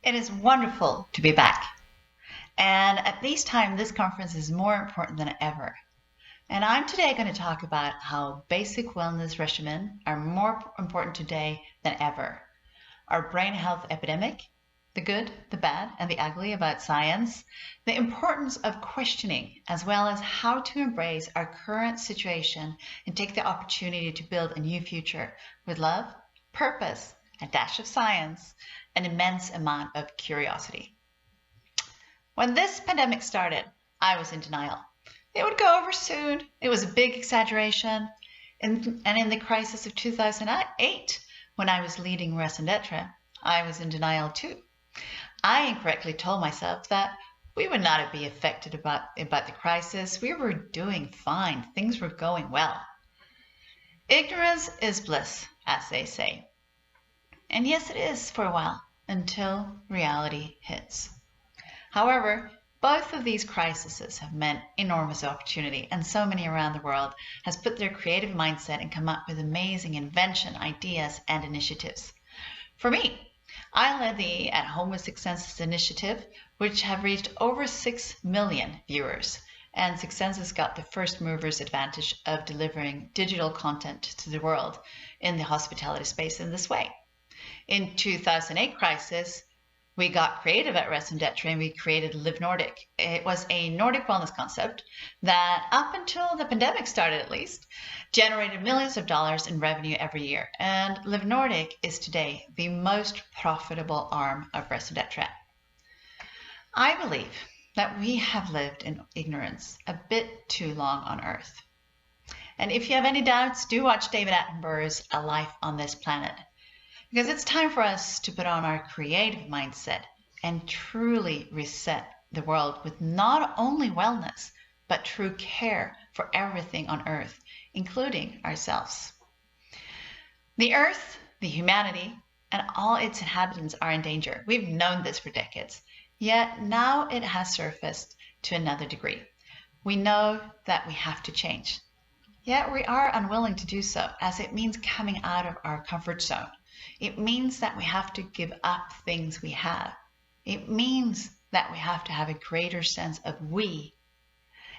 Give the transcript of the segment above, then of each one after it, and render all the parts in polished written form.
It is wonderful to be back. And at this time, this conference is more important than ever. And I'm today going to talk about how basic wellness regimen are more important today than ever. Our brain health epidemic, the good, the bad, and the ugly about science, the importance of questioning, as well as how to embrace our current situation and take the opportunity to build a new future with love, purpose, a dash of science, an immense amount of curiosity. When this pandemic started, I was in denial. It would go over soon. It was a big exaggeration. And in the crisis of 2008, when I was leading Raison, I was in denial too. I incorrectly told myself that we would not be affected about the crisis. We were doing fine. Things were going well. Ignorance is bliss, as they say. And yes, it is for a while, until reality hits. However, both of these crises have meant enormous opportunity, and so many around the world has put their creative mindset and come up with amazing invention, ideas, and initiatives. For me, I led the At Home with Six Senses initiative, which have reached over 6 million viewers. And Six Senses got the first mover's advantage of delivering digital content to the world in the hospitality space in this way. In 2008 crisis, we got creative at Raison and we created Live Nordic. It was a Nordic wellness concept that, up until the pandemic started at least, generated millions of dollars in revenue every year. And Live Nordic is today the most profitable arm of Raison. I believe that we have lived in ignorance a bit too long on Earth. And if you have any doubts, do watch David Attenborough's A Life on This Planet. Because it's time for us to put on our creative mindset and truly reset the world with not only wellness, but true care for everything on Earth, including ourselves. The Earth, the humanity, and all its inhabitants are in danger. We've known this for decades, yet now it has surfaced to another degree. We know that we have to change, yet we are unwilling to do so, as it means coming out of our comfort zone. It means that we have to give up things we have. It means that we have to have a greater sense of we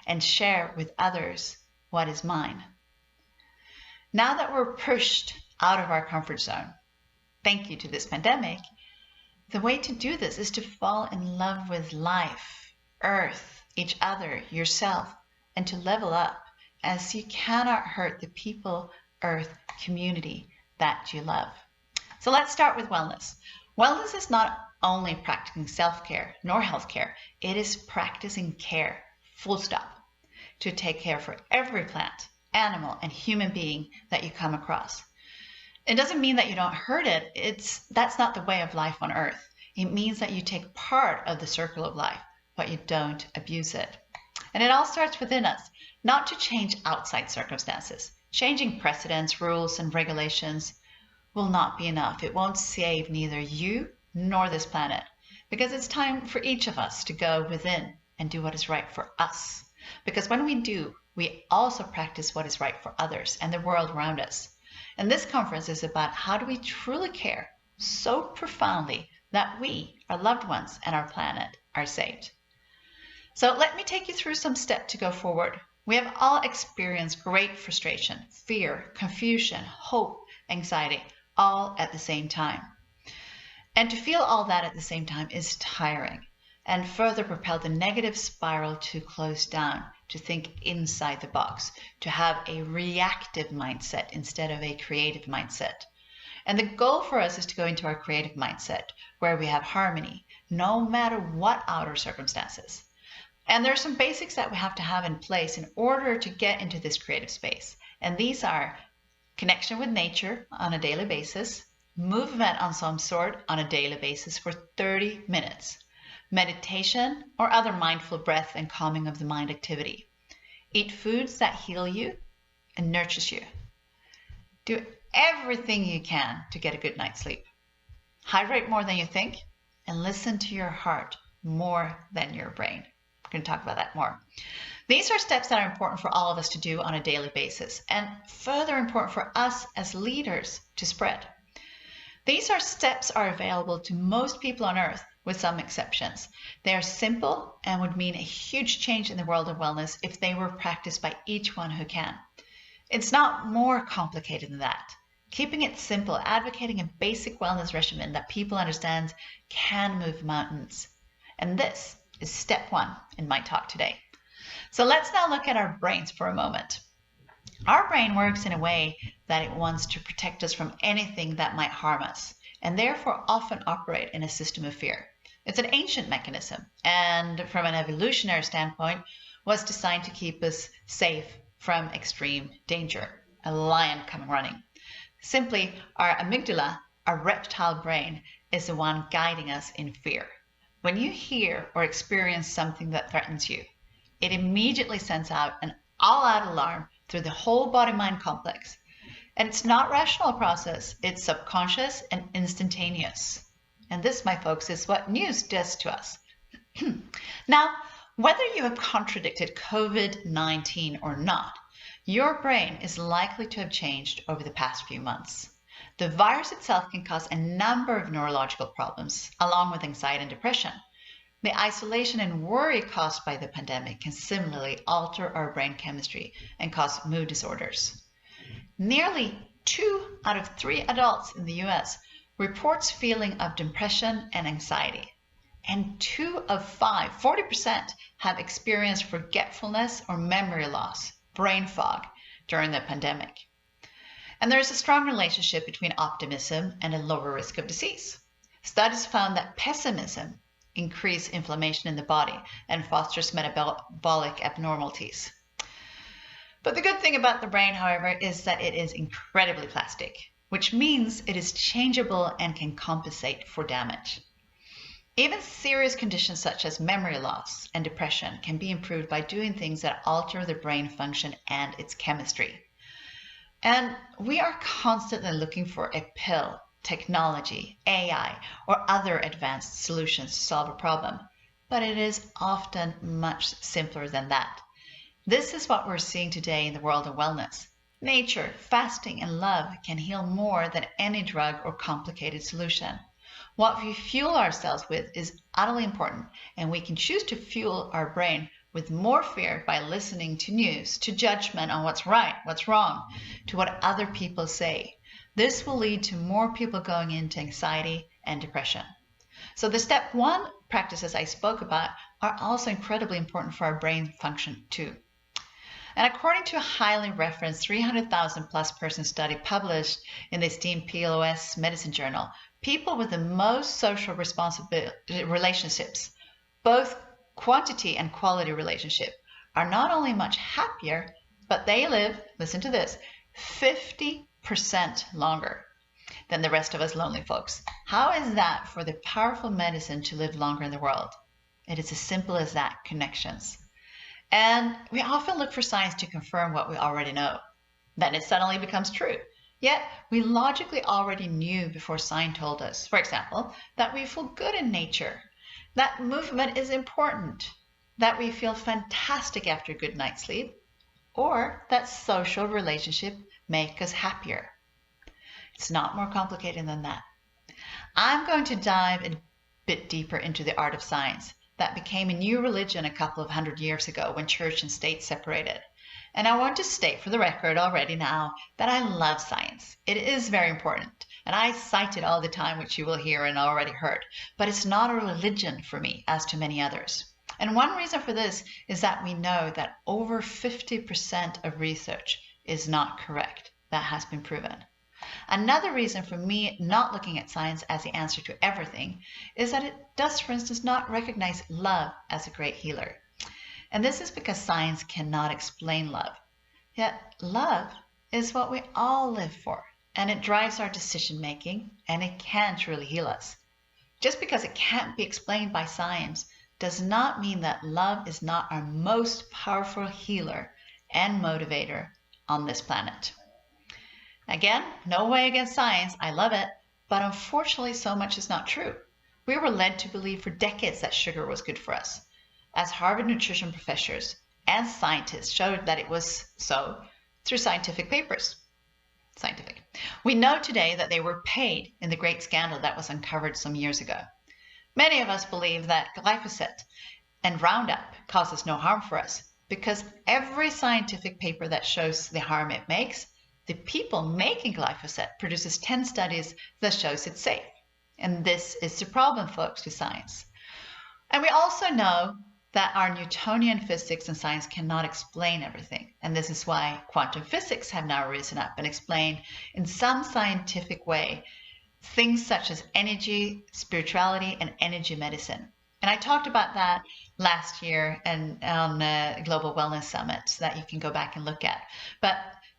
and share with others what is mine. Now that we're pushed out of our comfort zone, thank you to this pandemic, the way to do this is to fall in love with life, Earth, each other, yourself, and to level up, as you cannot hurt the people, Earth, community that you love. So let's start with wellness. Wellness is not only practicing self-care nor healthcare. It is practicing care, full stop, to take care for every plant, animal, and human being that you come across. It doesn't mean that you don't hurt it. That's not the way of life on Earth. It means that you take part of the circle of life, but you don't abuse it. And it all starts within us, not to change outside circumstances. Changing precedents, rules, and regulations will not be enough. It won't save neither you nor this planet, because it's time for each of us to go within and do what is right for us. Because when we do, we also practice what is right for others and the world around us. And this conference is about how do we truly care so profoundly that we, our loved ones, and our planet are saved. So let me take you through some steps to go forward. We have all experienced great frustration, fear, confusion, hope, anxiety, all at the same time. And to feel all that at the same time is tiring and further propel the negative spiral to close down, to think inside the box, to have a reactive mindset instead of a creative mindset. And the goal for us is to go into our creative mindset where we have harmony, no matter what outer circumstances. And there are some basics that we have to have in place in order to get into this creative space. And these are connection with nature on a daily basis, movement on some sort on a daily basis for 30 minutes, meditation or other mindful breath and calming of the mind activity. Eat foods that heal you and nurtures you. Do everything you can to get a good night's sleep. Hydrate more than you think and listen to your heart more than your brain. We're going to talk about that more. These are steps that are important for all of us to do on a daily basis and further important for us as leaders to spread. These steps are available to most people on Earth, with some exceptions. They are simple and would mean a huge change in the world of wellness if they were practiced by each one who can. It's not more complicated than that. Keeping it simple, advocating a basic wellness regimen that people understand can move mountains. And this is step one in my talk today. So let's now look at our brains for a moment. Our brain works in a way that it wants to protect us from anything that might harm us, and therefore often operate in a system of fear. It's an ancient mechanism, and from an evolutionary standpoint, was designed to keep us safe from extreme danger, a lion coming running. Simply, our amygdala, our reptile brain, is the one guiding us in fear. When you hear or experience something that threatens you, it immediately sends out an all-out alarm through the whole body-mind complex. And it's not a rational process, it's subconscious and instantaneous. And this, my folks, is what news does to us. Now, whether you have contradicted COVID-19 or not, your brain is likely to have changed over the past few months. The virus itself can cause a number of neurological problems, along with anxiety and depression. The isolation and worry caused by the pandemic can similarly alter our brain chemistry and cause mood disorders. Nearly 2 out of 3 adults in the US reports feeling of depression and anxiety. And 2 of 5, 40%, have experienced forgetfulness or memory loss, brain fog, during the pandemic. And there is a strong relationship between optimism and a lower risk of disease. Studies found that pessimism increases inflammation in the body and fosters metabolic abnormalities. But the good thing about the brain, however, is that it is incredibly plastic, which means it is changeable and can compensate for damage. Even serious conditions such as memory loss and depression can be improved by doing things that alter the brain function and its chemistry. And we are constantly looking for a pill, technology, AI, or other advanced solutions to solve a problem, but it is often much simpler than that. This is what we're seeing today in the world of wellness. Nature, fasting, and love can heal more than any drug or complicated solution. What we fuel ourselves with is utterly important, and we can choose to fuel our brain with more fear by listening to news, to judgment on what's right, what's wrong, to what other people say. This will lead to more people going into anxiety and depression. So the step one practices I spoke about are also incredibly important for our brain function too. And according to a highly referenced 300,000 plus person study published in the esteemed PLOS Medicine Journal, people with the most social relationships, both quantity and quality relationship, are not only much happier, but they live, listen to this, 50% longer than the rest of us lonely folks. How is that for the powerful medicine to live longer in the world? It is as simple as that, connections. And we often look for science to confirm what we already know. Then it suddenly becomes true. Yet we logically already knew before science told us, for example, that we feel good in nature, that movement is important, that we feel fantastic after a good night's sleep, or that social relationships make us happier. It's not more complicated than that. I'm going to dive a bit deeper into the art of science that became a new religion a couple of 100 years ago when church and state separated. And I want to state for the record already now that I love science. It is very important, and I cite it all the time, which you will hear and already heard. But it's not a religion for me, as to many others. And one reason for this is that we know that over 50% of research is not correct. That has been proven. Another reason for me not looking at science as the answer to everything is that it does, for instance, not recognize love as a great healer. And this is because science cannot explain love. Yet love is what we all live for, and it drives our decision making, and it can truly heal us. Just because it can't be explained by science does not mean that love is not our most powerful healer and motivator on this planet. Again, no way against science, I love it, but unfortunately so much is not true. We were led to believe for decades that sugar was good for us, as Harvard nutrition professors and scientists showed that it was so through scientific papers. We know today that they were paid in the great scandal that was uncovered some years ago. Many of us believe that glyphosate and Roundup causes no harm for us because every scientific paper that shows the harm it makes, the people making glyphosate produces 10 studies that shows it's safe. And this is the problem, folks, with science. And we also know that our Newtonian physics and science cannot explain everything. And this is why quantum physics have now risen up and explained in some scientific way things such as energy, spirituality, and energy medicine. And I talked about that last year and on the Global Wellness Summit that you can go back and look at. But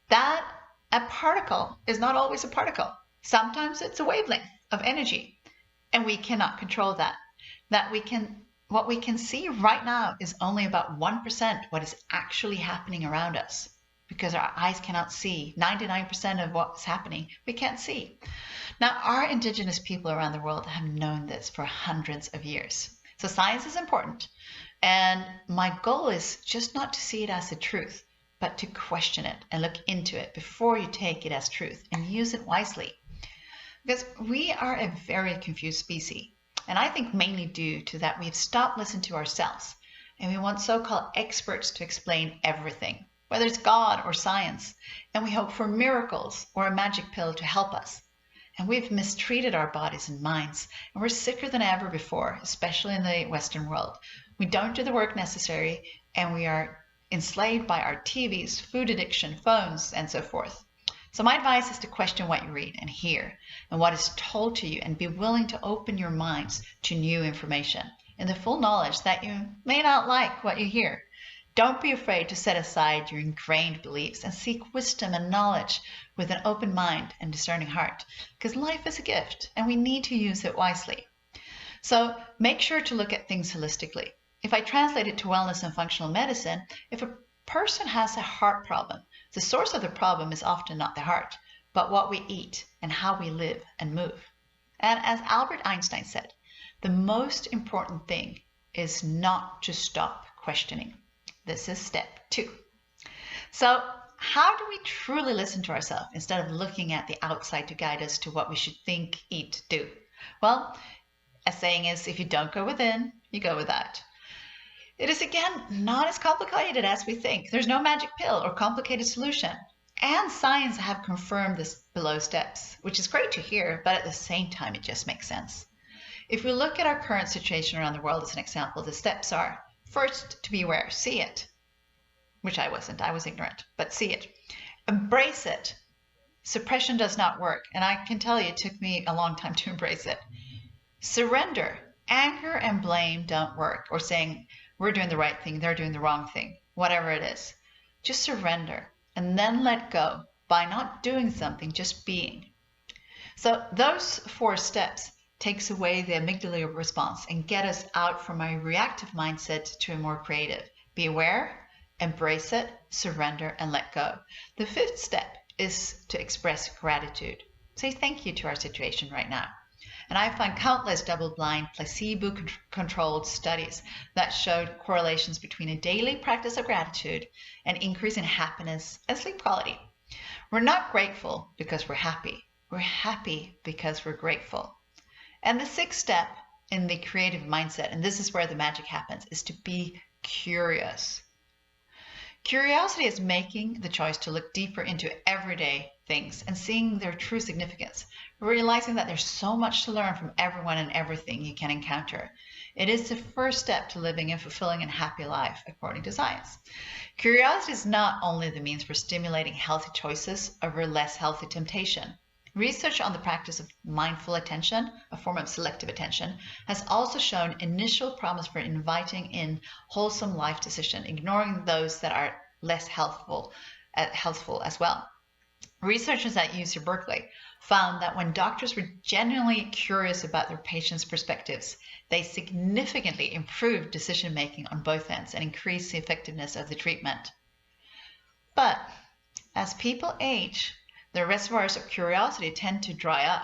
that a particle is not always a particle. Sometimes it's a wavelength of energy, and we cannot control that. What we can see right now is only about 1% what is actually happening around us, because our eyes cannot see 99% of what's happening. We can't see. Now, our indigenous people around the world have known this for hundreds of years. So science is important. And my goal is just not to see it as the truth, but to question it and look into it before you take it as truth and use it wisely. Because we are a very confused species. And I think mainly due to that we've stopped listening to ourselves. And we want so-called experts to explain everything, whether it's God or science. And we hope for miracles or a magic pill to help us. And we've mistreated our bodies and minds. And we're sicker than ever before, especially in the Western world. We don't do the work necessary, and we are enslaved by our TVs, food addiction, phones, and so forth. So my advice is to question what you read and hear and what is told to you, and be willing to open your minds to new information in the full knowledge that you may not like what you hear. Don't be afraid to set aside your ingrained beliefs and seek wisdom and knowledge with an open mind and discerning heart, because life is a gift and we need to use it wisely. So make sure to look at things holistically. If I translate it to wellness and functional medicine, if a person has a heart problem, the source of the problem is often not the heart, but what we eat and how we live and move. And as Albert Einstein said, the most important thing is not to stop questioning. This is step 2. So how do we truly listen to ourselves instead of looking at the outside to guide us to what we should think, eat, do? Well, a saying is, if you don't go within, you go without. It is, again, not as complicated as we think. There's no magic pill or complicated solution. And science have confirmed this below steps, which is great to hear, but at the same time, it just makes sense. If we look at our current situation around the world as an example, the steps are, first, to be aware, see it, which I wasn't, I was ignorant, but see it. Embrace it. Suppression does not work, and I can tell you it took me a long time to embrace it. Surrender. Anger and blame don't work, or saying, we're doing the right thing, they're doing the wrong thing, whatever it is. Just surrender and then let go by not doing something, just being. So those 4 steps takes away the amygdala response and get us out from a reactive mindset to a more creative. Be aware, embrace it, surrender, and let go. The 5th step is to express gratitude. Say thank you to our situation right now. And I found countless double-blind, placebo-controlled studies that showed correlations between a daily practice of gratitude and increase in happiness and sleep quality. We're not grateful because we're happy. We're happy because we're grateful. And the 6th step in the creative mindset, and this is where the magic happens, is to be curious. Curiosity is making the choice to look deeper into everyday things and seeing their true significance, realizing that there's so much to learn from everyone and everything you can encounter. It is the first step to living a fulfilling and happy life, according to science. Curiosity is not only the means for stimulating healthy choices over less healthy temptation. Research on the practice of mindful attention, a form of selective attention, has also shown initial promise for inviting in wholesome life decisions, ignoring those that are less healthful as well. Researchers at UC Berkeley found that when doctors were genuinely curious about their patients' perspectives, they significantly improved decision-making on both ends and increased the effectiveness of the treatment. But as people age, the reservoirs of curiosity tend to dry up.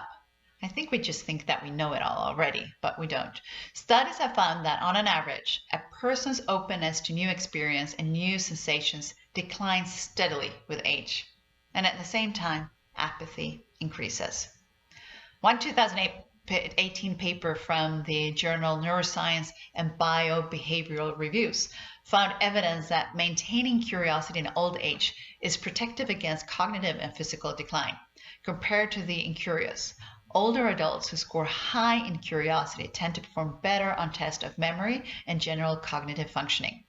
I think we just think that we know it all already, but we don't. Studies have found that on an average, a person's openness to new experience and new sensations declines steadily with age. And at the same time, apathy increases. One 2008 2018 paper from the journal Neuroscience and Biobehavioral Reviews found evidence that maintaining curiosity in old age is protective against cognitive and physical decline compared to the incurious. Older adults who score high in curiosity tend to perform better on tests of memory and general cognitive functioning.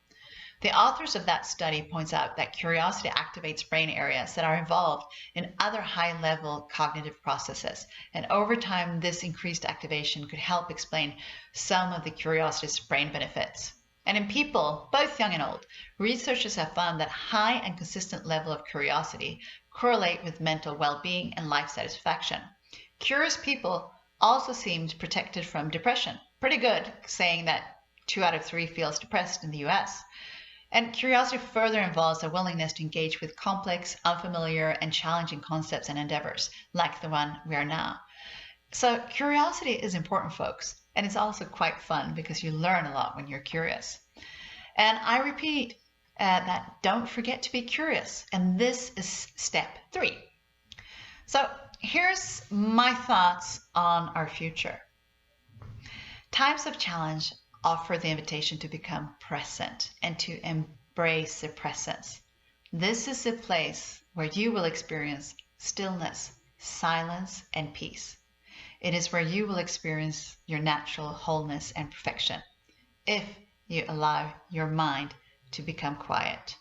The authors of that study points out that curiosity activates brain areas that are involved in other high-level cognitive processes, and over time this increased activation could help explain some of the curiosity's brain benefits. And in people, both young and old, researchers have found that high and consistent level of curiosity correlate with mental well-being and life satisfaction. Curious people also seemed protected from depression. Pretty good, saying that 2 out of 3 feels depressed in the US. And curiosity further involves a willingness to engage with complex, unfamiliar, and challenging concepts and endeavors, like the one we are now. So curiosity is important, folks, and it's also quite fun because you learn a lot when you're curious. And I repeat that don't forget to be curious, and this is step 3. So here's my thoughts on our future. Times of challenge offer the invitation to become present and to embrace the presence. This is a place where you will experience stillness, silence, and peace. It is where you will experience your natural wholeness and perfection, if you allow your mind to become quiet.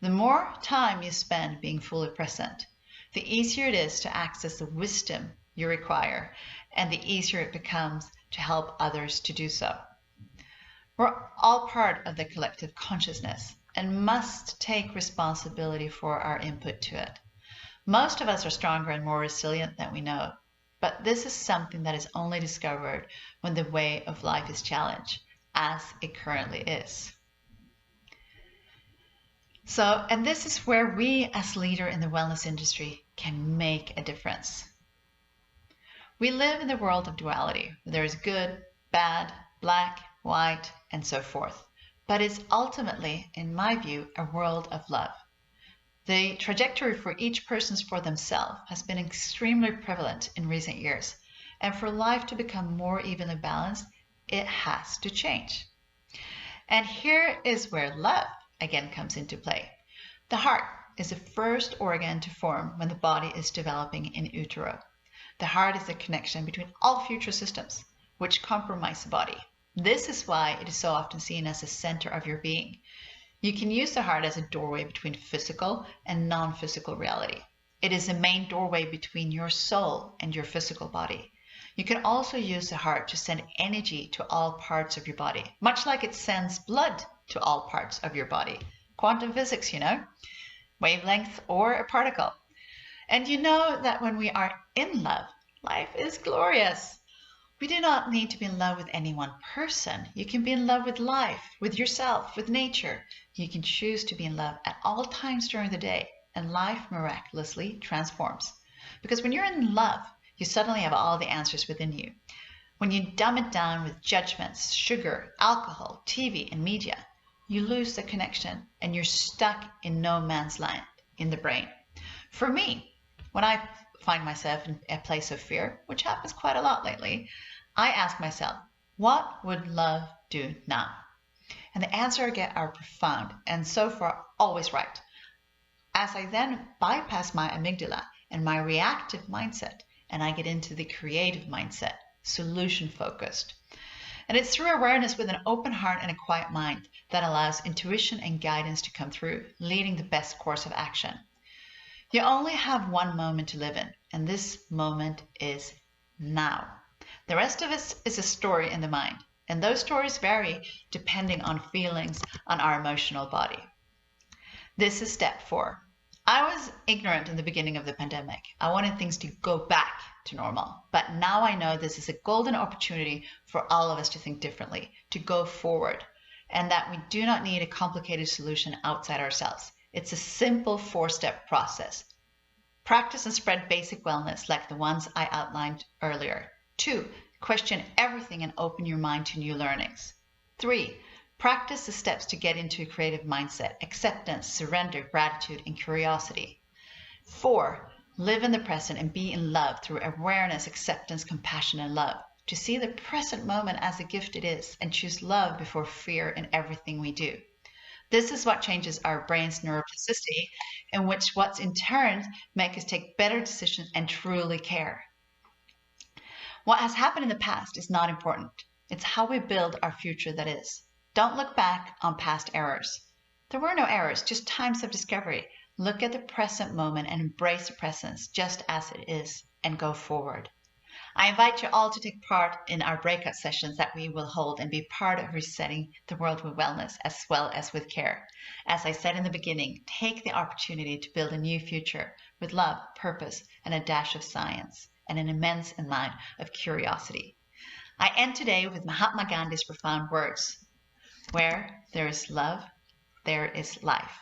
The more time you spend being fully present, the easier it is to access the wisdom you require, and the easier it becomes to help others to do so. We're all part of the collective consciousness and must take responsibility for our input to it. Most of us are stronger and more resilient than we know, but this is something that is only discovered when the way of life is challenged, as it currently is. And this is where we as leader in the wellness industry can make a difference. We live in the world of duality, where there is good, bad, black, white, and so forth. But it's ultimately, in my view, a world of love. The trajectory for each person for themselves has been extremely prevalent in recent years. And for life to become more evenly balanced, it has to change. And here is where love again comes into play. The heart is the first organ to form when the body is developing in utero. The heart is the connection between all future systems, which comprise the body. This is why it is so often seen as the center of your being. You can use the heart as a doorway between physical and non-physical reality. It is the main doorway between your soul and your physical body. You can also use the heart to send energy to all parts of your body, much like it sends blood to all parts of your body. Quantum physics, wavelength or a particle. And you know that when we are in love, life is glorious. We do not need to be in love with any one person. You can be in love with life, with yourself, with nature. You can choose to be in love at all times during the day, and life miraculously transforms. Because when you're in love, you suddenly have all the answers within you. When you dumb it down with judgments, sugar, alcohol, TV, and media, you lose the connection and you're stuck in no man's land in the brain. For me, when I find myself in a place of fear, which happens quite a lot lately, I ask myself, what would love do now? And the answer I get are profound and so far always right. As I then bypass my amygdala and my reactive mindset, and I get into the creative mindset, solution focused. And it's through awareness with an open heart and a quiet mind that allows intuition and guidance to come through, leading the best course of action. You only have one moment to live in, and this moment is now. The rest of it is a story in the mind, and those stories vary depending on feelings on our emotional body. This is step 4. I was ignorant in the beginning of the pandemic. I wanted things to go back to normal, but now I know this is a golden opportunity for all of us to think differently, to go forward, and that we do not need a complicated solution outside ourselves. It's a simple 4-step process. Practice and spread basic wellness like the ones I outlined earlier. 2, question everything and open your mind to new learnings. 3, practice the steps to get into a creative mindset, acceptance, surrender, gratitude, and curiosity. 4, Live in the present and be in love through awareness, acceptance, compassion, and love. To see the present moment as a gift it is and choose love before fear in everything we do. This is what changes our brain's neuroplasticity, and what's in turn make us take better decisions and truly care. What has happened in the past is not important. It's how we build our future that is. Don't look back on past errors. There were no errors, just times of discovery. Look at the present moment and embrace the presence just as it is and go forward. I invite you all to take part in our breakout sessions that we will hold and be part of resetting the world with wellness as well as with care. As I said in the beginning, take the opportunity to build a new future with love, purpose, and a dash of science and an immense amount of curiosity. I end today with Mahatma Gandhi's profound words: where there is love, there is life.